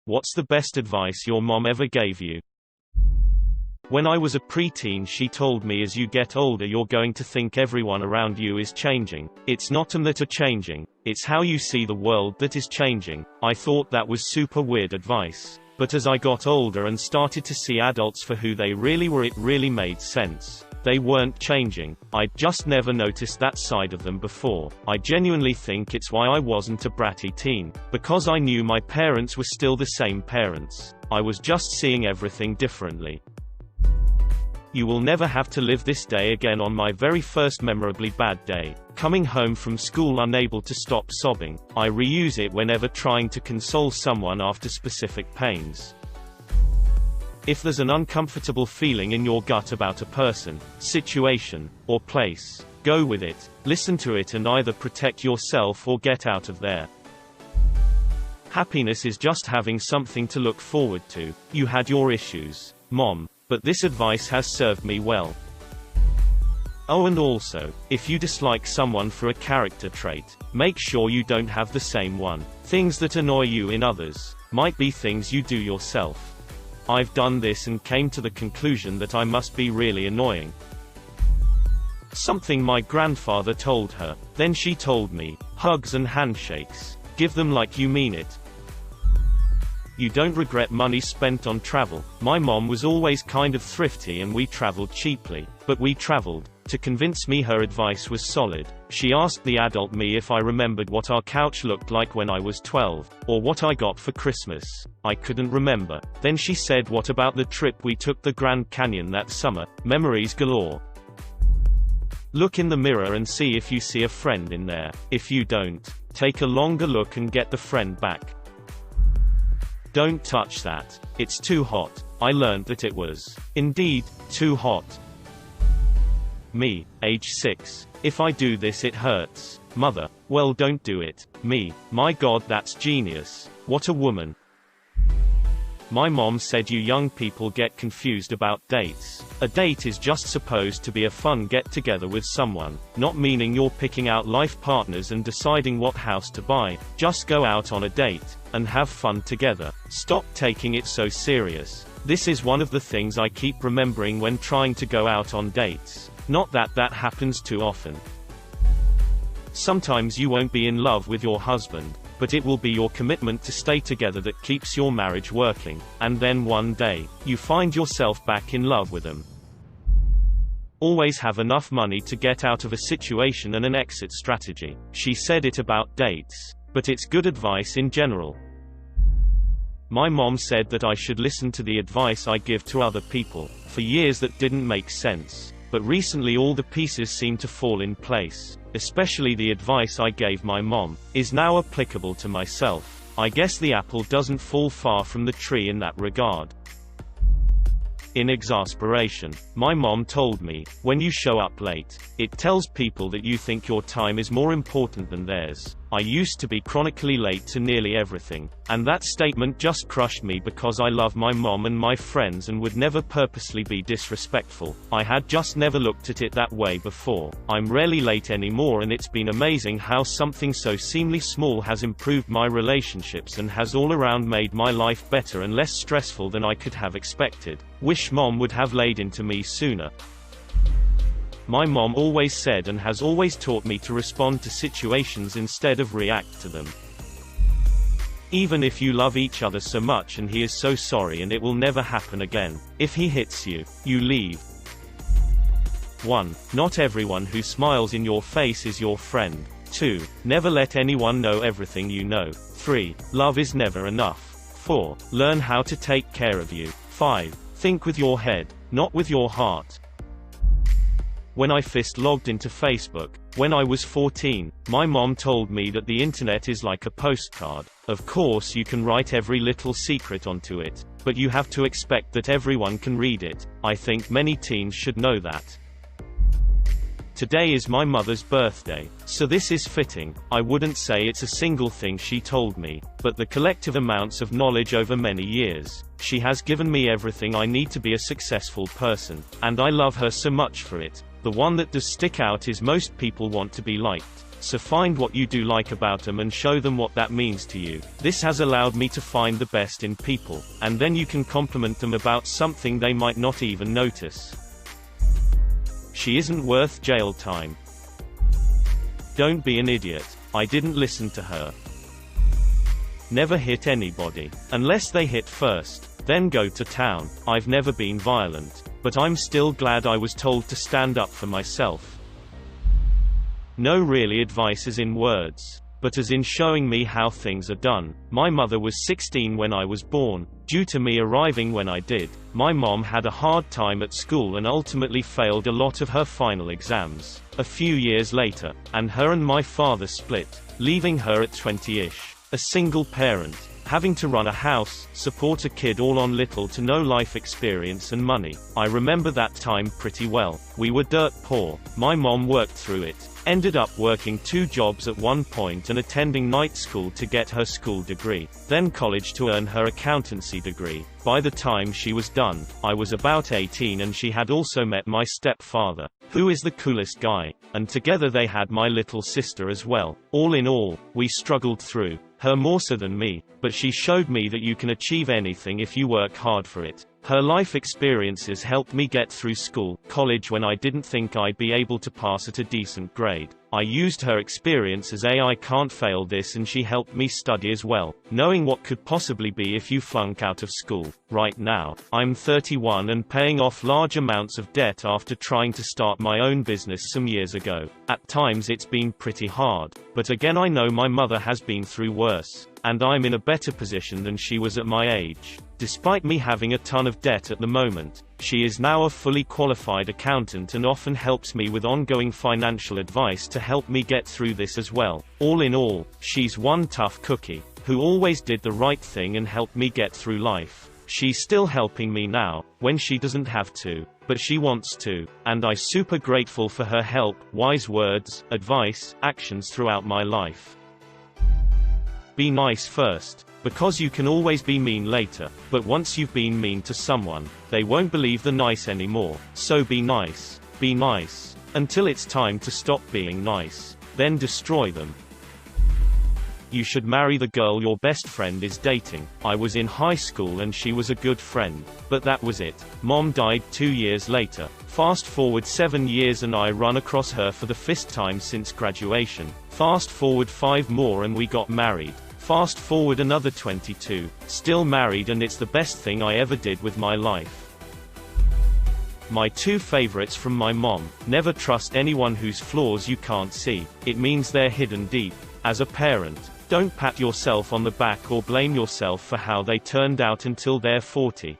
What's the best advice your mom ever gave you? When I was a preteen, she told me, as you get older you're going to think everyone around you is changing. It's not them that are changing, it's how you see the world that is changing. I thought that was super weird advice. But as I got older and started to see adults for who they really were, it really made sense. They weren't changing. I'd just never noticed that side of them before. I genuinely think it's why I wasn't a bratty teen. Because I knew my parents were still the same parents. I was just seeing everything differently. You will never have to live this day again. On my very first memorably bad day, coming home from school unable to stop sobbing, I reuse it whenever trying to console someone after specific pains. If there's an uncomfortable feeling in your gut about a person, situation, or place, go with it, listen to it, and either protect yourself or get out of there. Happiness is just having something to look forward to. You had your issues, Mom, but this advice has served me well. Oh, and also, if you dislike someone for a character trait, make sure you don't have the same one. Things that annoy you in others might be things you do yourself. I've done this and came to the conclusion that I must be really annoying. Something my grandfather told her. Then she told me, hugs and handshakes. Give them like you mean it. You don't regret money spent on travel. My mom was always kind of thrifty and we traveled cheaply. But we traveled. To convince me her advice was solid, she asked the adult me if I remembered what our couch looked like when I was 12, or what I got for Christmas. I couldn't remember. Then she said, what about the trip we took the Grand Canyon that summer? Memories galore. Look in the mirror and see if you see a friend in there. If you don't, take a longer look and get the friend back. Don't touch that. It's too hot. I learned that it was, indeed, too hot. Me, age 6. If I do this it hurts. Mother, well don't do it. Me, my God, that's genius. What a woman. My mom said you young people get confused about dates. A date is just supposed to be a fun get-together with someone, not meaning you're picking out life partners and deciding what house to buy. Just go out on a date, and have fun together. Stop taking it so serious. This is one of the things I keep remembering when trying to go out on dates. Not that that happens too often. Sometimes you won't be in love with your husband, but it will be your commitment to stay together that keeps your marriage working, and then one day, you find yourself back in love with them. Always have enough money to get out of a situation and an exit strategy. She said it about dates, but it's good advice in general. My mom said that I should listen to the advice I give to other people. For years that didn't make sense. But recently all the pieces seem to fall in place. Especially the advice I gave my mom is now applicable to myself. I guess the apple doesn't fall far from the tree in that regard. In exasperation, my mom told me, when you show up late, it tells people that you think your time is more important than theirs. I used to be chronically late to nearly everything, and that statement just crushed me because I love my mom and my friends and would never purposely be disrespectful. I had just never looked at it that way before. I'm rarely late anymore, and it's been amazing how something so seemingly small has improved my relationships and has all around made my life better and less stressful than I could have expected. Wish mom would have laid into me sooner. My mom always said and has always taught me to respond to situations instead of react to them. Even if you love each other so much and he is so sorry and it will never happen again, if he hits you, you leave. 1. Not everyone who smiles in your face is your friend. 2. Never let anyone know everything you know. 3. Love is never enough. 4. Learn how to take care of you. 5. Think with your head, not with your heart. When I first logged into Facebook, when I was 14, my mom told me that the internet is like a postcard. Of course you can write every little secret onto it, but you have to expect that everyone can read it. I think many teens should know that. Today is my mother's birthday, so this is fitting. I wouldn't say it's a single thing she told me, but the collective amounts of knowledge over many years. She has given me everything I need to be a successful person, and I love her so much for it. The one that does stick out is most people want to be liked. So find what you do like about them and show them what that means to you. This has allowed me to find the best in people, and then you can compliment them about something they might not even notice. She isn't worth jail time. Don't be an idiot. I didn't listen to her. Never hit anybody. Unless they hit first, then go to town. I've never been violent, but I'm still glad I was told to stand up for myself. No really advice as in words, but as in showing me how things are done. My mother was 16 when I was born. Due to me arriving when I did, my mom had a hard time at school and ultimately failed a lot of her final exams. A few years later, and her and my father split, leaving her at 20-ish. A single parent, having to run a house, support a kid, all on little to no life experience and money. I remember that time pretty well. We were dirt poor. My mom worked through it, ended up working 2 jobs at one point and attending night school to get her school degree, then college to earn her accountancy degree. By the time she was done, I was about 18 and she had also met my stepfather, who is the coolest guy, and together they had my little sister as well. All in all, we struggled through, her more so than me, but she showed me that you can achieve anything if you work hard for it. Her life experiences helped me get through school, college when I didn't think I'd be able to pass at a decent grade. I used her experience as I can't fail this, and she helped me study as well, knowing what could possibly be if you flunk out of school. Right now, I'm 31 and paying off large amounts of debt after trying to start my own business some years ago. At times it's been pretty hard, but again I know my mother has been through worse, and I'm in a better position than she was at my age. Despite me having a ton of debt at the moment, she is now a fully qualified accountant and often helps me with ongoing financial advice to help me get through this as well. All in all, she's one tough cookie, who always did the right thing and helped me get through life. She's still helping me now, when she doesn't have to, but she wants to, and I'm super grateful for her help, wise words, advice, actions throughout my life. Be nice first, because you can always be mean later, but once you've been mean to someone, they won't believe the nice anymore. So be nice, until it's time to stop being nice, then destroy them. You should marry the girl your best friend is dating. I was in high school and she was a good friend, but that was it. Mom died 2 years later. Fast forward 7 years and I run across her for the first time since graduation. Fast forward 5 more and we got married. Fast forward another 22, still married, and it's the best thing I ever did with my life. My 2 favorites from my mom: never trust anyone whose flaws you can't see. It means they're hidden deep. As a parent, don't pat yourself on the back or blame yourself for how they turned out until they're 40.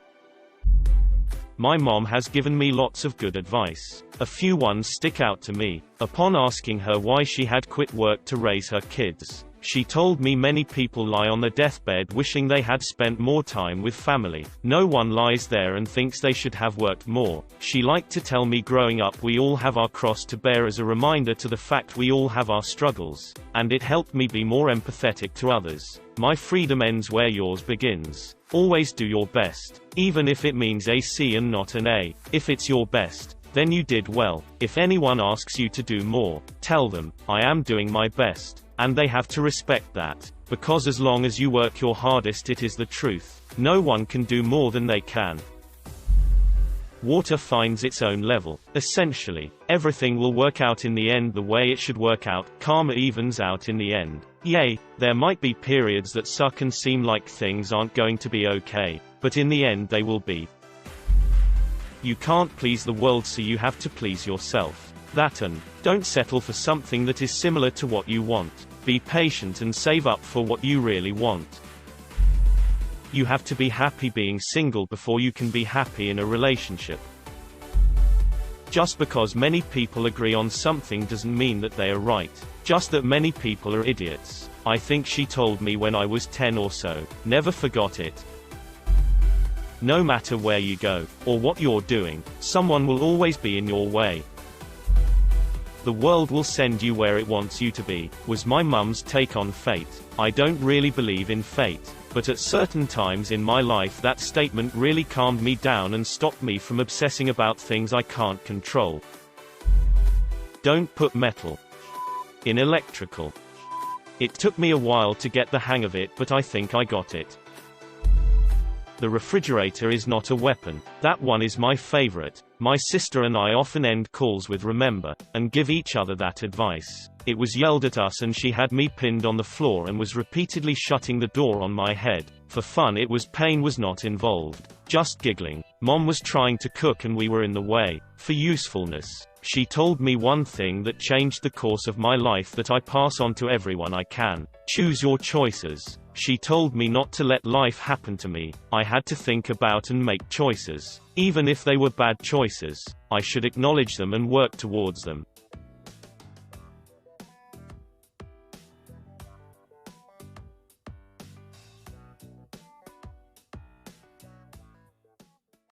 My mom has given me lots of good advice. A few ones stick out to me. Upon asking her why she had quit work to raise her kids, she told me many people lie on their deathbed wishing they had spent more time with family. No one lies there and thinks they should have worked more. She liked to tell me growing up we all have our cross to bear as a reminder to the fact we all have our struggles, and it helped me be more empathetic to others. My freedom ends where yours begins. Always do your best, even if it means a C and not an A. If it's your best, then you did well. If anyone asks you to do more, tell them, I am doing my best. And they have to respect that, because as long as you work your hardest, it is the truth. No one can do more than they can. Water finds its own level. Essentially, everything will work out in the end the way it should work out. Karma evens out in the end. Yay, there might be periods that suck and seem like things aren't going to be okay, but in the end they will be. You can't please the world, so you have to please yourself. That, and don't settle for something that is similar to what you want. Be patient and save up for what you really want. You have to be happy being single before you can be happy in a relationship. Just because many people agree on something doesn't mean that they are right. Just that many people are idiots. I think she told me when I was 10 or so. Never forgot it. No matter where you go, or what you're doing, someone will always be in your way. The world will send you where it wants you to be, was my mum's take on fate. I don't really believe in fate, but at certain times in my life that statement really calmed me down and stopped me from obsessing about things I can't control. Don't put metal In electrical. It took me a while to get the hang of it, but I think I got it. The refrigerator is not a weapon. That one is my favorite. My sister and I often end calls with remember, and give each other that advice. It was yelled at us and she had me pinned on the floor and was repeatedly shutting the door on my head. For fun, pain was not involved. Just giggling. Mom was trying to cook and we were in the way. For usefulness. She told me one thing that changed the course of my life that I pass on to everyone I can. Choose your choices. She told me not to let life happen to me. I had to think about and make choices. Even if they were bad choices, I should acknowledge them and work towards them.